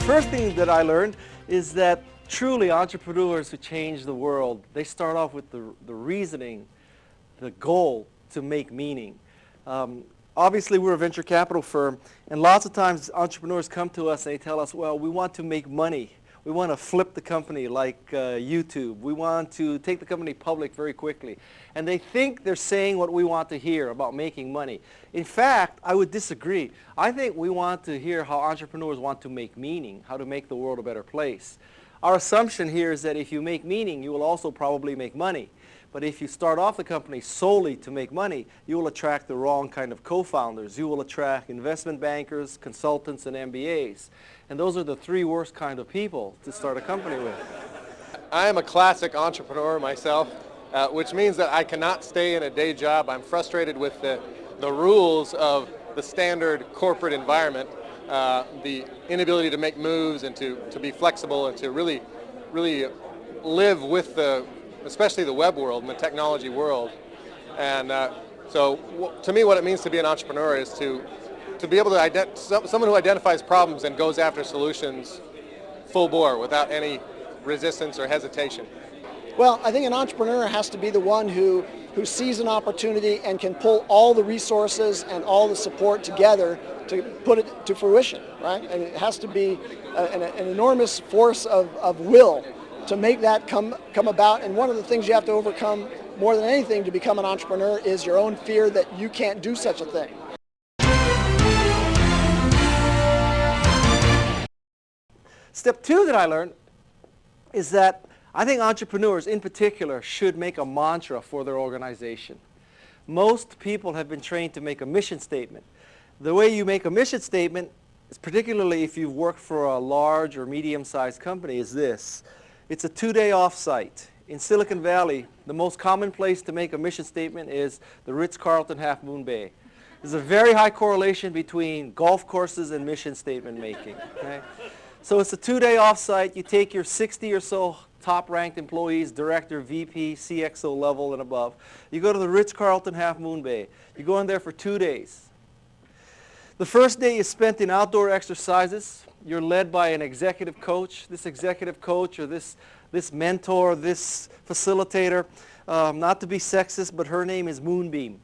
first thing that I learned is that truly entrepreneurs who change the world, they start off with the reasoning, the goal to make meaning. Obviously, we're a venture capital firm, and lots of times entrepreneurs come to us and they tell us, well, we want to make money. We want to flip the company like YouTube. We want to take the company public very quickly. And they think they're saying what we want to hear about making money. In fact, I would disagree. I think we want to hear how entrepreneurs want to make meaning, how to make the world a better place. Our assumption here is that if you make meaning, you will also probably make money. But if you start off the company solely to make money, you will attract the wrong kind of co-founders. You will attract investment bankers, consultants, and MBAs. And those are the three worst kind of people to start a company with. I am a classic entrepreneur myself, which means that I cannot stay in a day job. I'm frustrated with the rules of the standard corporate environment, the inability to make moves and to be flexible and to really live with especially the web world and the technology world. And so to me, what it means to be an entrepreneur is to be able to someone who identifies problems and goes after solutions full bore without any resistance or hesitation. Well, I think an entrepreneur has to be the one who sees an opportunity and can pull all the resources and all the support together to put it to fruition, right? And it has to be an enormous force of will to make that come about. And one of the things you have to overcome more than anything to become an entrepreneur is your own fear that you can't do such a thing. Step two that I learned is that I think entrepreneurs in particular should make a mantra for their organization. Most people have been trained to make a mission statement. The way you make a mission statement, is particularly if you've worked for a large or medium-sized company, is this. It's a 2-day off-site. In Silicon Valley, the most common place to make a mission statement is the Ritz-Carlton Half Moon Bay. There's a very high correlation between golf courses and mission statement making. Okay? So it's a 2-day off-site. You take your 60 or so top-ranked employees, director, VP, CXO level and above. You go to the Ritz-Carlton Half Moon Bay. You go in there for 2 days. The first day is spent in outdoor exercises. You're led by an executive coach. This executive coach or this mentor, this facilitator, not to be sexist, but her name is Moonbeam.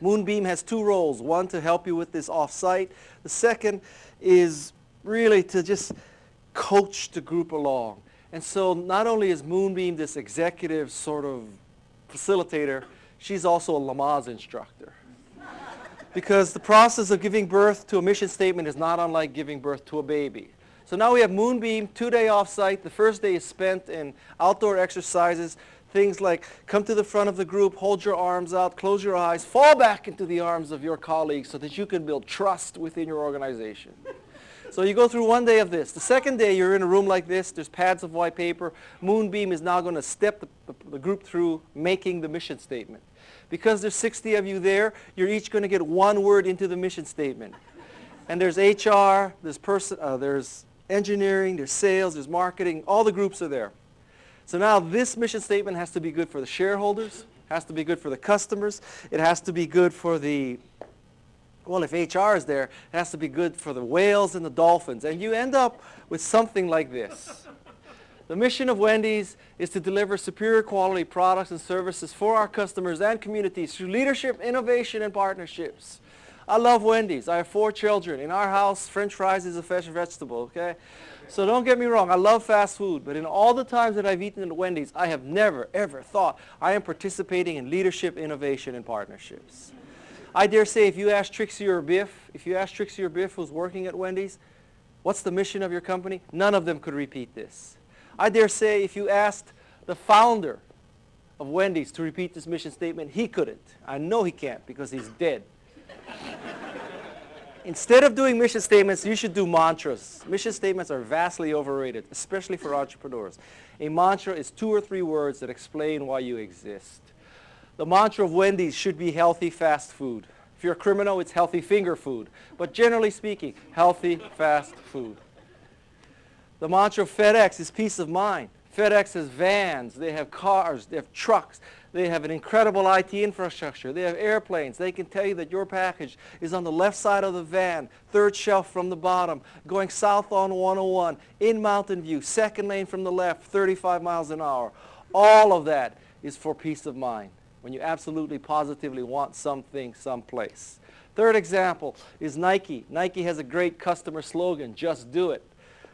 Moonbeam has 2 roles. One, to help you with this off-site. The second is really to just coach the group along. And so not only is Moonbeam this executive sort of facilitator, she's also a Lamaze instructor. Because the process of giving birth to a mission statement is not unlike giving birth to a baby. So now we have Moonbeam, 2-day off-site. The first day is spent in outdoor exercises, things like come to the front of the group, hold your arms out, close your eyes, fall back into the arms of your colleagues so that you can build trust within your organization. So you go through 1 day of this. The second day, you're in a room like this. There's pads of white paper. Moonbeam is now going to step the group through making the mission statement. Because there's 60 of you there, you're each going to get 1 word into the mission statement. And there's HR, there's engineering, there's sales, there's marketing. All the groups are there. So now this mission statement has to be good for the shareholders, has to be good for the customers. It has to be good for the, well, if HR is there, it has to be good for the whales and the dolphins. And you end up with something like this. The mission of Wendy's is to deliver superior quality products and services for our customers and communities through leadership, innovation, and partnerships. I love Wendy's. I have 4 children. In our house, French fries is a fresh vegetable, okay? So don't get me wrong, I love fast food, but in all the times that I've eaten at Wendy's, I have never, ever thought I am participating in leadership, innovation, and partnerships. I dare say if you ask Trixie or Biff, who's working at Wendy's, what's the mission of your company? None of them could repeat this. I dare say if you asked the founder of Wendy's to repeat this mission statement, he couldn't. I know he can't because he's dead. Instead of doing mission statements, you should do mantras. Mission statements are vastly overrated, especially for entrepreneurs. A mantra is 2 or 3 words that explain why you exist. The mantra of Wendy's should be healthy fast food. If you're a criminal, it's healthy finger food. But generally speaking, healthy fast food. The mantra of FedEx is peace of mind. FedEx has vans, they have cars, they have trucks. They have an incredible IT infrastructure. They have airplanes. They can tell you that your package is on the left side of the van, third shelf from the bottom, going south on 101, in Mountain View, second lane from the left, 35 miles an hour. All of that is for peace of mind when you absolutely positively want something someplace. Third example is Nike. Nike has a great customer slogan, just do it.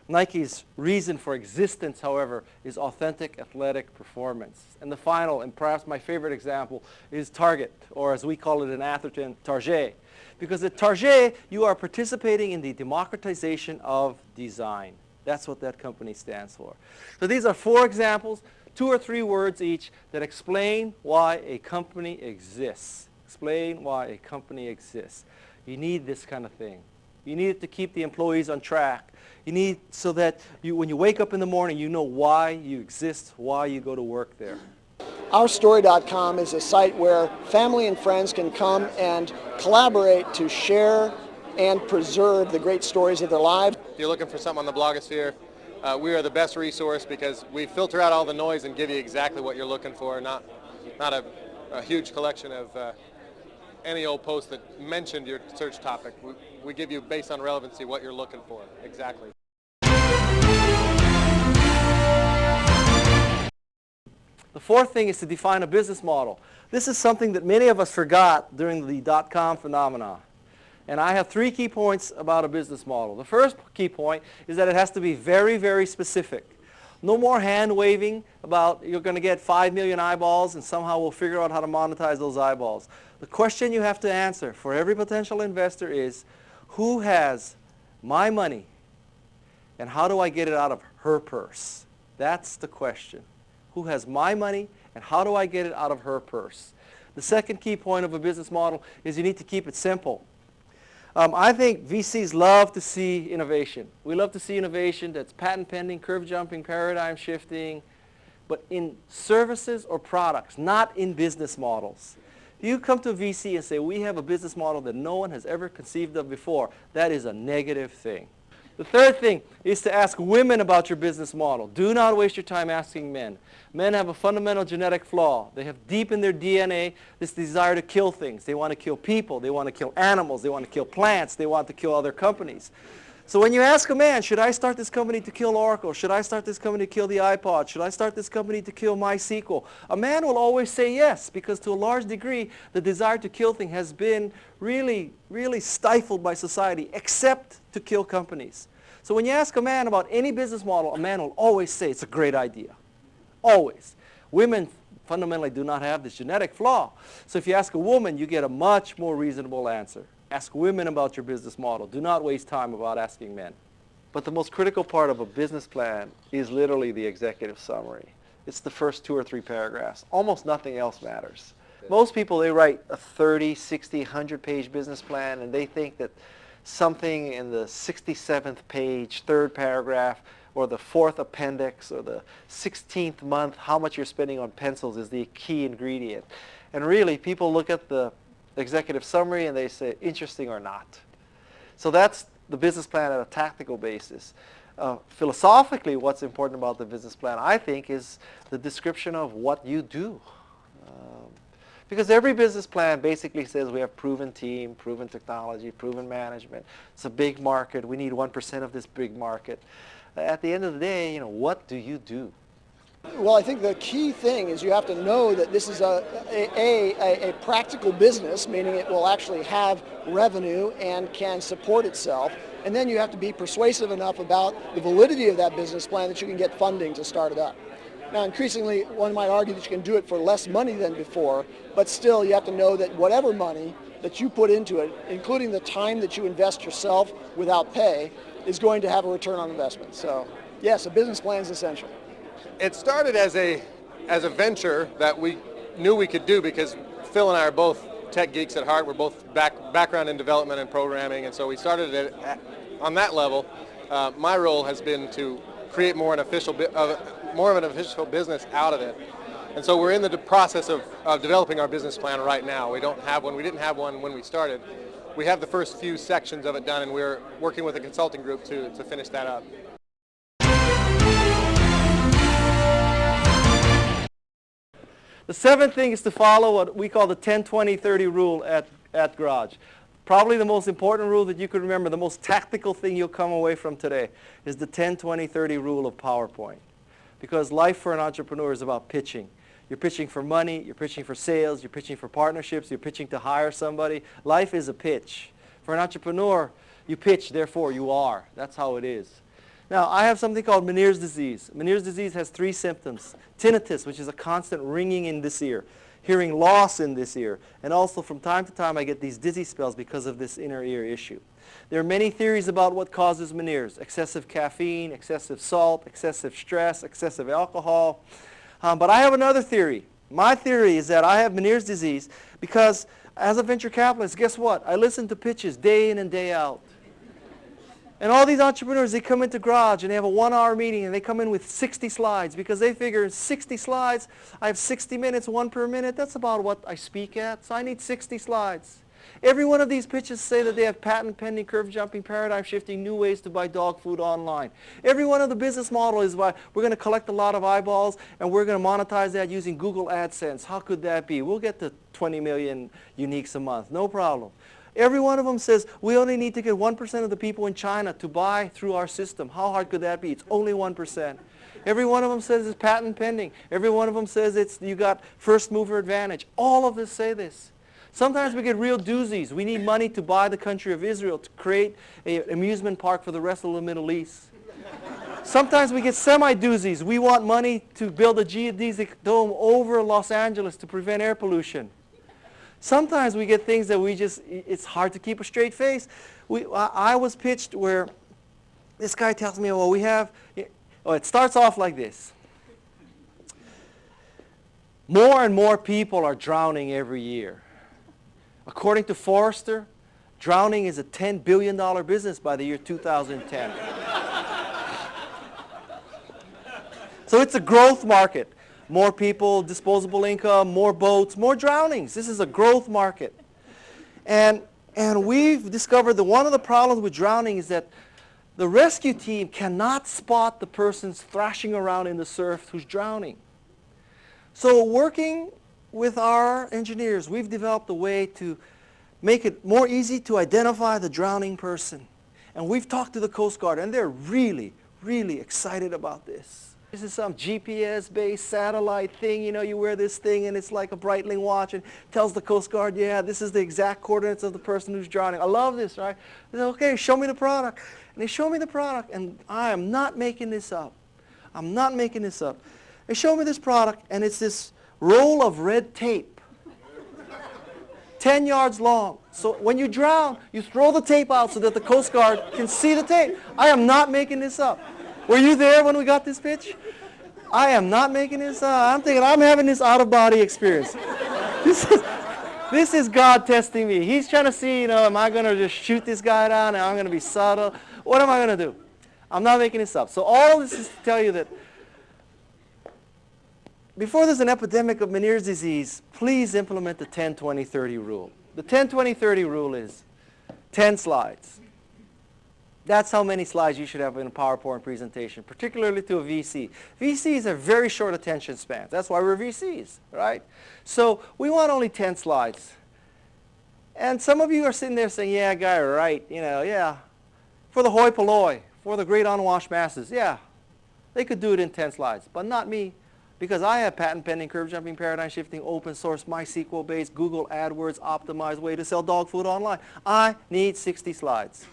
Nike's reason for existence, however, is authentic athletic performance. And the final, and perhaps my favorite example, is Target, or as we call it in Atherton, Target. Because at Target, you are participating in the democratization of design. That's what that company stands for. So these are 4 examples, 2 or 3 words each, that explain why a company exists. Explain why a company exists. You need this kind of thing. You need it to keep the employees on track. You need so that when you wake up in the morning, you know why you exist, why you go to work there. OurStory.com is a site where family and friends can come and collaborate to share and preserve the great stories of their lives. If you're looking for something on the blogosphere, we are the best resource because we filter out all the noise and give you exactly what you're looking for, not a huge collection of any old post that mentioned your search topic. We give you, based on relevancy, what you're looking for, exactly. The fourth thing is to define a business model. This is something that many of us forgot during the dot-com phenomena. And I have 3 key points about a business model. The first key point is that it has to be very, very specific. No more hand-waving about you're going to get 5 million eyeballs and somehow we'll figure out how to monetize those eyeballs. The question you have to answer for every potential investor is, who has my money and how do I get it out of her purse? That's the question. Who has my money and how do I get it out of her purse? The second key point of a business model is you need to keep it simple. I think VCs love to see innovation. We love to see innovation that's patent pending, curve jumping, paradigm shifting, but in services or products, not in business models. If you come to a VC and say, we have a business model that no one has ever conceived of before, that is a negative thing. The third thing is to ask women about your business model. Do not waste your time asking men. Men have a fundamental genetic flaw. They have deep in their DNA this desire to kill things. They want to kill people. They want to kill animals. They want to kill plants. They want to kill other companies. So when you ask a man, should I start this company to kill Oracle? Should I start this company to kill the iPod? Should I start this company to kill MySQL? A man will always say yes, because to a large degree, the desire to kill things has been really, really stifled by society, except to kill companies. So when you ask a man about any business model, a man will always say it's a great idea. Always. Women fundamentally do not have this genetic flaw. So if you ask a woman, you get a much more reasonable answer. Ask women about your business model. Do not waste time about asking men. But the most critical part of a business plan is literally the executive summary. It's the first 2 or 3 paragraphs. Almost nothing else matters. Most people, they write a 30, 60, 100-page business plan, and they think that something in the 67th page, 3rd paragraph, or the 4th appendix, or the 16th month, how much you're spending on pencils is the key ingredient. And really, people look at the executive summary and they say, interesting or not. So that's the business plan at a tactical basis. Philosophically, what's important about the business plan, I think, is the description of what you do. Because every business plan basically says we have proven team, proven technology, proven management. It's a big market. We need 1% of this big market. At the end of the day, what do you do? Well, I think the key thing is you have to know that this is a practical business, meaning it will actually have revenue and can support itself. And then you have to be persuasive enough about the validity of that business plan that you can get funding to start it up. Now, increasingly, one might argue that you can do it for less money than before, but still you have to know that whatever money that you put into it, including the time that you invest yourself without pay, is going to have a return on investment. So, yes, a business plan is essential. It started as a venture that we knew we could do because Phil and I are both tech geeks at heart. We're both background in development and programming, and so we started it on that level. My role has been to create more of an official business out of it. And so we're in the process of developing our business plan right now. We don't have one. We didn't have one when we started. We have the first few sections of it done, and we're working with a consulting group to finish that up. The seventh thing is to follow what we call the 10-20-30 rule at Garage. Probably the most important rule that you could remember, the most tactical thing you'll come away from today is the 10-20-30 rule of PowerPoint. Because life for an entrepreneur is about pitching. You're pitching for money, you're pitching for sales, you're pitching for partnerships, you're pitching to hire somebody. Life is a pitch. For an entrepreneur, you pitch, therefore you are. That's how it is. Now, I have something called Meniere's disease. Meniere's disease has 3 symptoms. Tinnitus, which is a constant ringing in this ear. Hearing loss in this ear. And also from time to time I get these dizzy spells because of this inner ear issue. There are many theories about what causes Meniere's. Excessive caffeine, excessive salt, excessive stress, excessive alcohol. But I have another theory. My theory is that I have Meniere's disease because as a venture capitalist, guess what? I listen to pitches day in and day out. And all these entrepreneurs, they come into Garage and they have a 1-hour meeting and they come in with 60 slides because they figure 60 slides, I have 60 minutes, 1 per minute. That's about what I speak at, so I need 60 slides. Every one of these pitches say that they have patent pending, curve jumping, paradigm shifting, new ways to buy dog food online. Every one of the business model is why we're going to collect a lot of eyeballs and we're going to monetize that using Google AdSense. How could that be? We'll get to 20 million uniques a month, no problem. Every one of them says we only need to get 1% of the people in China to buy through our system. How hard could that be? It's only 1%. Every one of them says it's patent pending. Every one of them says you got first mover advantage. All of this say this. Sometimes we get real doozies. We need money to buy the country of Israel to create an amusement park for the rest of the Middle East. Sometimes we get semi-doozies. We want money to build a geodesic dome over Los Angeles to prevent air pollution. Sometimes we get things that it's hard to keep a straight face. I was pitched where this guy tells me, well, it starts off like this. More and more people are drowning every year. According to Forrester, drowning is a $10 billion business by the year 2010. So it's a growth market. More people, disposable income, more boats, more drownings. This is a growth market. And we've discovered that one of the problems with drowning is that the rescue team cannot spot the person thrashing around in the surf who's drowning. So working with our engineers, we've developed a way to make it more easy to identify the drowning person. And we've talked to the Coast Guard, and they're really, really excited about this. This is some GPS-based satellite thing. You know, you wear this thing and it's like a Breitling watch and tells the Coast Guard, yeah, this is the exact coordinates of the person who's drowning. I love this, right? They say, okay, show me the product. And they show me the product, and I am not making this up. I'm not making this up. They show me this product, and it's this roll of red tape, 10 yards long. So when you drown, you throw the tape out so that the Coast Guard can see the tape. I am not making this up. Were you there when we got this pitch? I am not making this up. I'm thinking I'm having this out-of-body experience. This is God testing me. He's trying to see, am I going to just shoot this guy down and I'm going to be subtle? What am I going to do? I'm not making this up. So all this is to tell you that before there's an epidemic of Meniere's disease, please implement the 10-20-30 rule. The 10-20-30 rule is 10 slides. That's how many slides you should have in a PowerPoint presentation, particularly to a VC. VCs have very short attention spans. That's why we're VCs, right? So we want only 10 slides. And some of you are sitting there saying, yeah, Guy, right, yeah. For the hoi polloi, for the great unwashed masses, yeah. They could do it in 10 slides, but not me. Because I have patent pending, curve jumping, paradigm shifting, open source, MySQL based, Google AdWords optimized way to sell dog food online. I need 60 slides.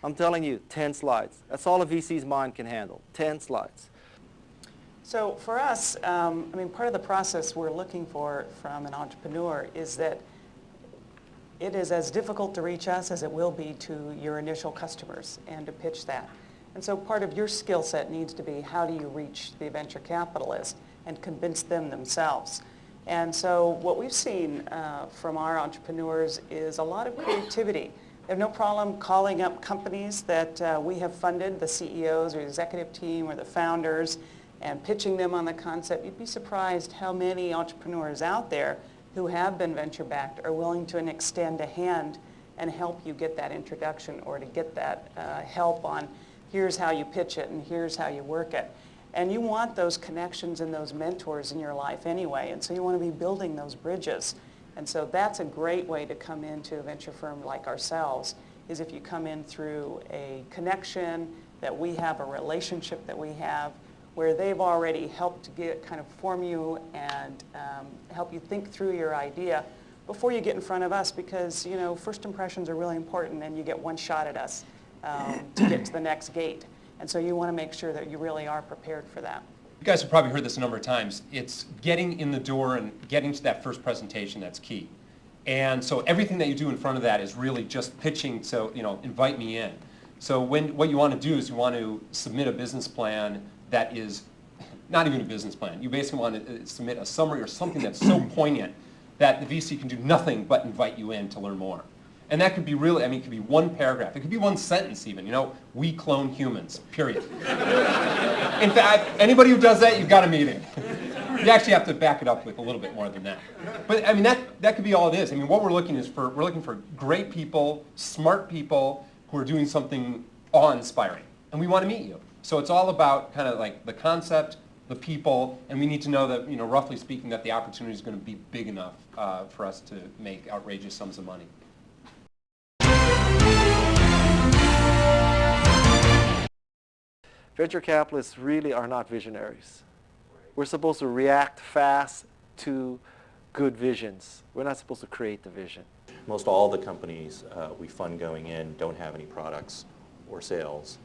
I'm telling you, 10 slides. That's all a VC's mind can handle, 10 slides. So for us, part of the process we're looking for from an entrepreneur is that it is as difficult to reach us as it will be to your initial customers and to pitch that. And so part of your skill set needs to be how do you reach the venture capitalist and convince them themselves. And so what we've seen from our entrepreneurs is a lot of creativity. They have no problem calling up companies that we have funded, the CEOs or the executive team or the founders, and pitching them on the concept. You'd be surprised how many entrepreneurs out there who have been venture-backed are willing to extend a hand and help you get that introduction or to get that help on here's how you pitch it and here's how you work it. And you want those connections and those mentors in your life anyway, and so you want to be building those bridges. And so that's a great way to come into a venture firm like ourselves, is if you come in through a connection that we have, a relationship that we have, where they've already helped kind of form you and help you think through your idea before you get in front of us, because first impressions are really important, and you get one shot at us to get to the next gate. And so you want to make sure that you really are prepared for that. You guys have probably heard this a number of times. It's getting in the door and getting to that first presentation that's key. And so everything that you do in front of that is really just pitching, so invite me in. So what you want to do is you want to submit a business plan that is not even a business plan. You basically want to submit a summary or something that's so poignant that the VC can do nothing but invite you in to learn more. And that could be really, it could be one paragraph. It could be one sentence even. We clone humans, period. In fact, anybody who does that, you've got a meeting. You actually have to back it up with a little bit more than that. But that could be all it is. What we're looking for great people, smart people who are doing something awe-inspiring. And we want to meet you. So it's all about kind of like the concept, the people, and we need to know that, roughly speaking, that the opportunity is going to be big enough for us to make outrageous sums of money. Venture capitalists really are not visionaries. We're supposed to react fast to good visions. We're not supposed to create the vision. Most all the companies we fund going in don't have any products or sales.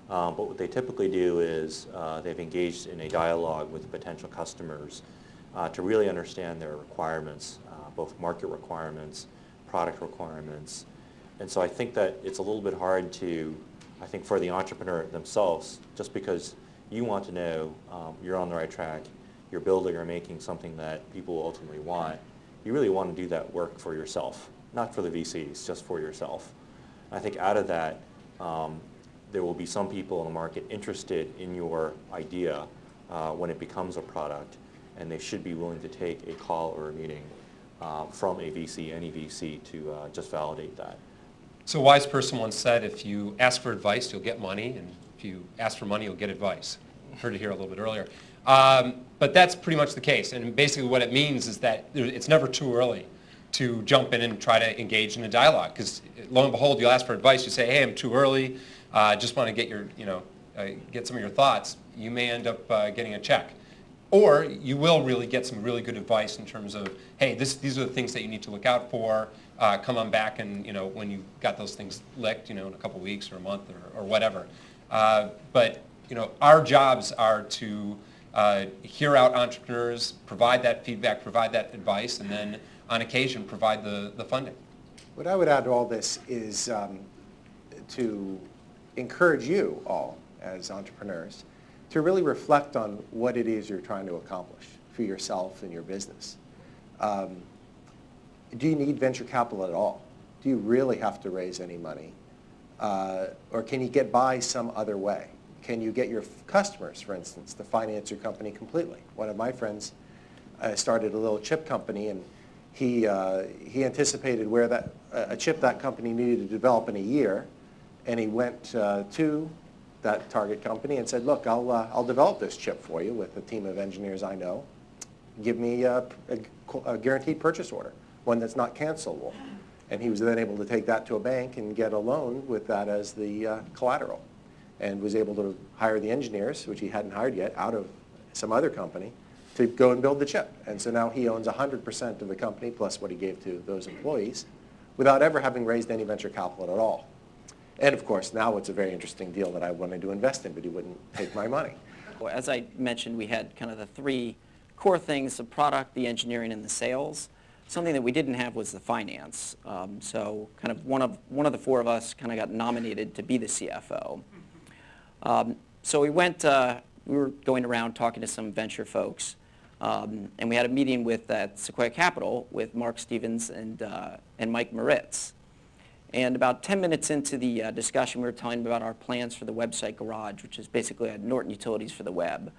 But what they typically do is they've engaged in a dialogue with potential customers to really understand their requirements, both market requirements, product requirements. And so I think that it's a little bit hard for the entrepreneur themselves, just because you want to know you're on the right track, you're building or making something that people will ultimately want. You really want to do that work for yourself, not for the VCs, just for yourself. I think out of that, there will be some people in the market interested in your idea when it becomes a product, and they should be willing to take a call or a meeting from a VC, any VC, to just validate that. So a wise person once said, if you ask for advice, you'll get money, and if you ask for money, you'll get advice. Heard it here a little bit earlier. But that's pretty much the case, and basically what it means is that it's never too early to jump in and try to engage in a dialogue, because lo and behold, you'll ask for advice, you say, hey, I'm too early, just want to get get some of your thoughts. You may end up getting a check. Or you will really get some really good advice in terms of, hey, these are the things that you need to look out for. Come on back and, when you've got those things licked, in a couple weeks or a month or whatever. But, our jobs are to hear out entrepreneurs, provide that feedback, provide that advice, and then on occasion provide the funding. What I would add to all this is to encourage you all as entrepreneurs to really reflect on what it is you're trying to accomplish for yourself and your business. Do you need venture capital at all? Do you really have to raise any money? Or can you get by some other way? Can you get your customers, for instance, to finance your company completely? One of my friends started a little chip company, and he anticipated where a chip that company needed to develop in a year, and he went to that target company and said, look, I'll develop this chip for you with a team of engineers I know. Give me a guaranteed purchase order, one that's not cancelable. And he was then able to take that to a bank and get a loan with that as the collateral, and was able to hire the engineers, which he hadn't hired yet, out of some other company, to go and build the chip. And so now he owns 100% of the company, plus what he gave to those employees, without ever having raised any venture capital at all. And of course, now it's a very interesting deal that I wanted to invest in, but he wouldn't take my money. Well, as I mentioned, we had kind of the three core things: the product, the engineering, and the sales. Something that we didn't have was the finance. So kind of one of the four of us kind of got nominated to be the CFO. So we were going around talking to some venture folks, and we had a meeting with Sequoia Capital with Mark Stevens and Mike Moritz. And about 10 minutes into the discussion, we were telling about our plans for the website Garage, which is basically a Norton Utilities for the web.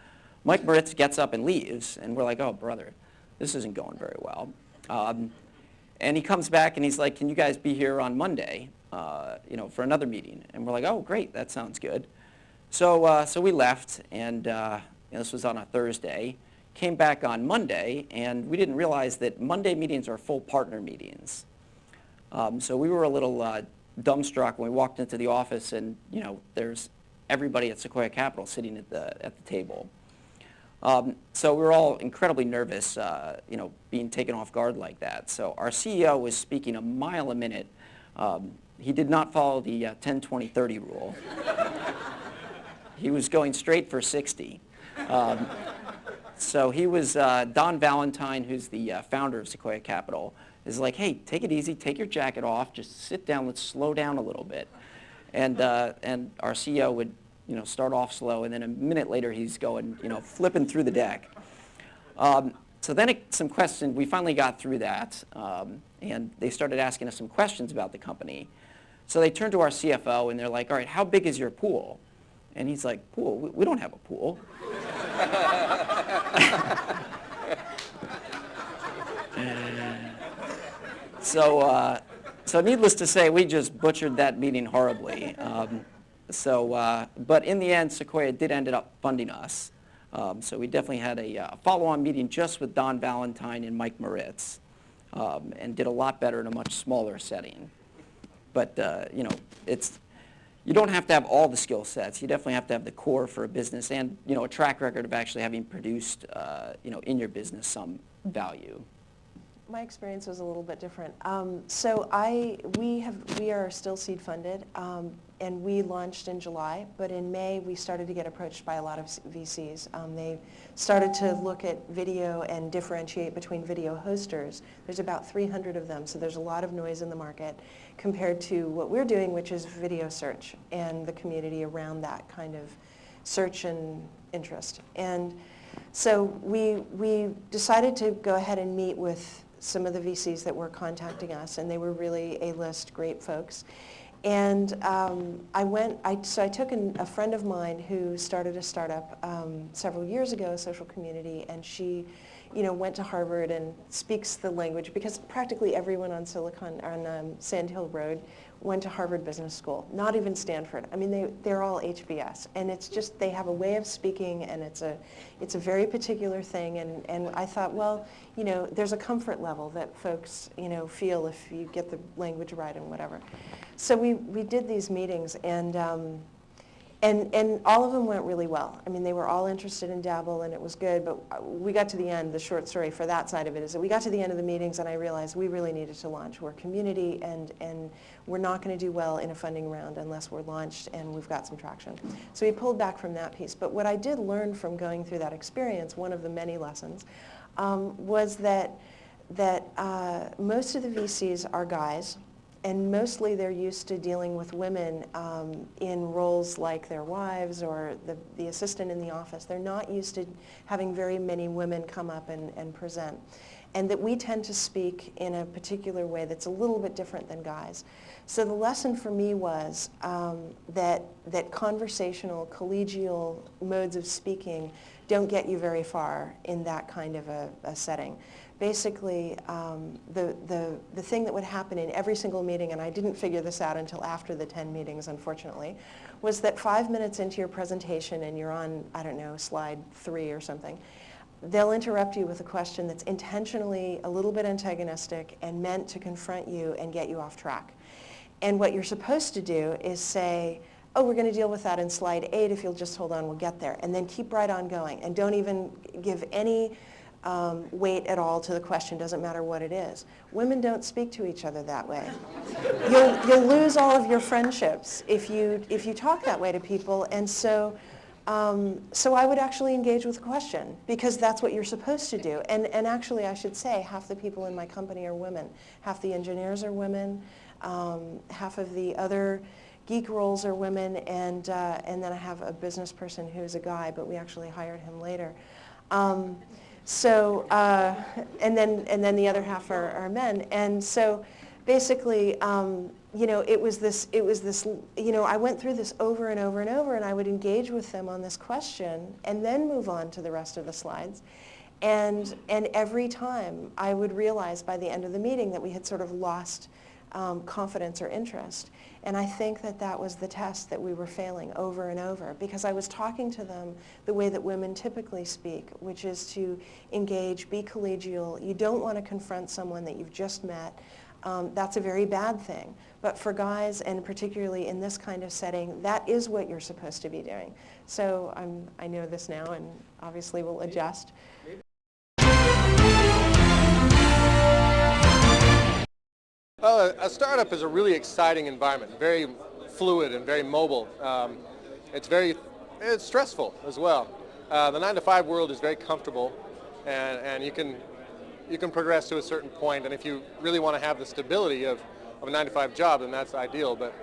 Mike Moritz gets up and leaves, and we're like, oh, brother, this isn't going very well. And he comes back and he's like, can you guys be here on Monday, for another meeting? And we're like, oh, great, that sounds good. So we left, and this was on a Thursday, came back on Monday, and we didn't realize that Monday meetings are full partner meetings. So we were a little dumbstruck when we walked into the office, and there's everybody at Sequoia Capital sitting at the table. So we were all incredibly nervous, being taken off guard like that. So our CEO was speaking a mile a minute. He did not follow the 10-20-30 rule. He was going straight for 60. So he was, Don Valentine, who's the founder of Sequoia Capital, is like, hey, take it easy, take your jacket off, just sit down, let's slow down a little bit. And our CEO would start off slow, and then a minute later he's going, flipping through the deck. So then some questions, we finally got through that, and they started asking us some questions about the company. So they turned to our CFO, and they're like, all right, how big is your pool? And he's like, pool? We don't have a pool. So needless to say, we just butchered that meeting horribly. But in the end, Sequoia did end up funding us. So we definitely had a follow-on meeting just with Don Valentine and Mike Moritz, and did a lot better in a much smaller setting. But you don't have to have all the skill sets. You definitely have to have the core for a business, and a track record of actually having produced in your business some value. My experience was a little bit different. We are still seed funded, and we launched in July, but in May we started to get approached by a lot of VCs. They started to look at video and differentiate between video hosters. There's about 300 of them, so there's a lot of noise in the market compared to what we're doing, which is video search and the community around that kind of search and interest. And so we decided to go ahead and meet with some of the VCs that were contacting us, and they were really A-list great folks. And I took a friend of mine who started a startup several years ago, a social community, and she went to Harvard and speaks the language, because practically everyone on Sand Hill Road went to Harvard Business School, not even Stanford. I mean, they're all HBS, and it's just, they have a way of speaking, and it's a very particular thing, and I thought, well, there's a comfort level that folks, feel if you get the language right and whatever. So we did these meetings, and all of them went really well. I mean, they were all interested in Dabble, and it was good, but we got to the end. The short story for that side of it is that we got to the end of the meetings, and I realized we really needed to launch. We're a community, and we're not going to do well in a funding round unless we're launched and we've got some traction. So we pulled back from that piece. But what I did learn from going through that experience, one of the many lessons, was that most of the VCs are guys, and mostly they're used to dealing with women in roles like their wives or the assistant in the office. They're not used to having very many women come up and present. And that we tend to speak in a particular way that's a little bit different than guys. So the lesson for me was that conversational, collegial modes of speaking don't get you very far in that kind of a setting. Basically, the thing that would happen in every single meeting, and I didn't figure this out until after the 10 meetings, unfortunately, was that 5 minutes into your presentation, and you're on, I don't know, slide 3 or something, they'll interrupt you with a question that's intentionally a little bit antagonistic and meant to confront you and get you off track. And what you're supposed to do is say, oh, we're going to deal with that in slide 8. If you'll just hold on, we'll get there. And then keep right on going. And don't even give any weight at all to the question, doesn't matter what it is. Women don't speak to each other that way. You'll lose all of your friendships if you talk that way to people. And so I would actually engage with a question, because that's what you're supposed to do. And actually, I should say, half the people in my company are women. Half the engineers are women. Half of the other geek roles are women. And then I have a business person who's a guy, but we actually hired him later. And then the other half are men. And so basically, it was this, I went through this over and over and over, and I would engage with them on this question and then move on to the rest of the slides. And every time I would realize by the end of the meeting that we had sort of lost confidence or interest. And I think that that was the test that we were failing over and over, because I was talking to them the way that women typically speak, which is to engage, be collegial. You don't want to confront someone that you've just met. That's a very bad thing. But for guys, and particularly in this kind of setting, that is what you're supposed to be doing. So I know this now, and obviously will adjust. Well, a startup is a really exciting environment, very fluid and very mobile. It's stressful as well. The 9-to-5 world is very comfortable, and you can progress to a certain point, and if you really want to have the stability of a 9-to-5 job, then that's ideal. But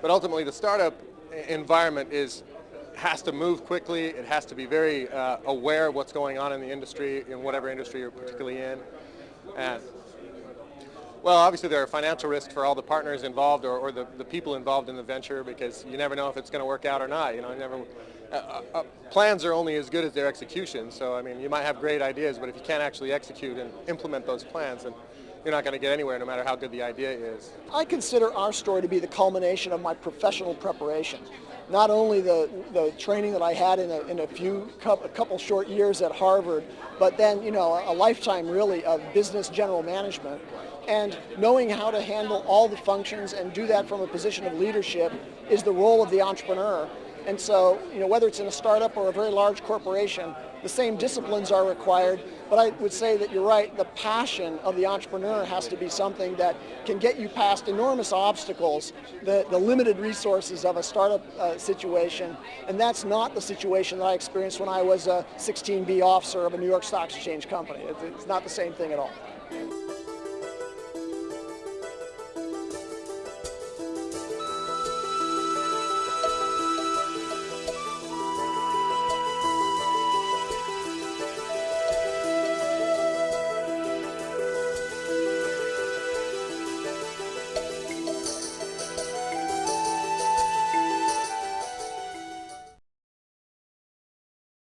ultimately, the startup environment has to move quickly. It has to be very aware of what's going on in the industry, in whatever industry you're particularly in. And well, obviously there are financial risks for all the partners involved or the people involved in the venture, because you never know if it's going to work out or not. You know, plans are only as good as their execution. So I mean, you might have great ideas, but if you can't actually execute and implement those plans, then you're not going to get anywhere, no matter how good the idea is. I consider our story to be the culmination of my professional preparation. Not only the training that I had in a couple short years at Harvard, but then, you know, a lifetime really of business general management, and knowing how to handle all the functions and do that from a position of leadership is the role of the entrepreneur. And so, you know, whether it's in a startup or a very large corporation, the same disciplines are required, but I would say that you're right, the passion of the entrepreneur has to be something that can get you past enormous obstacles, the limited resources of a startup situation, and that's not the situation that I experienced when I was a 16B officer of a New York Stock Exchange company. It's not the same thing at all.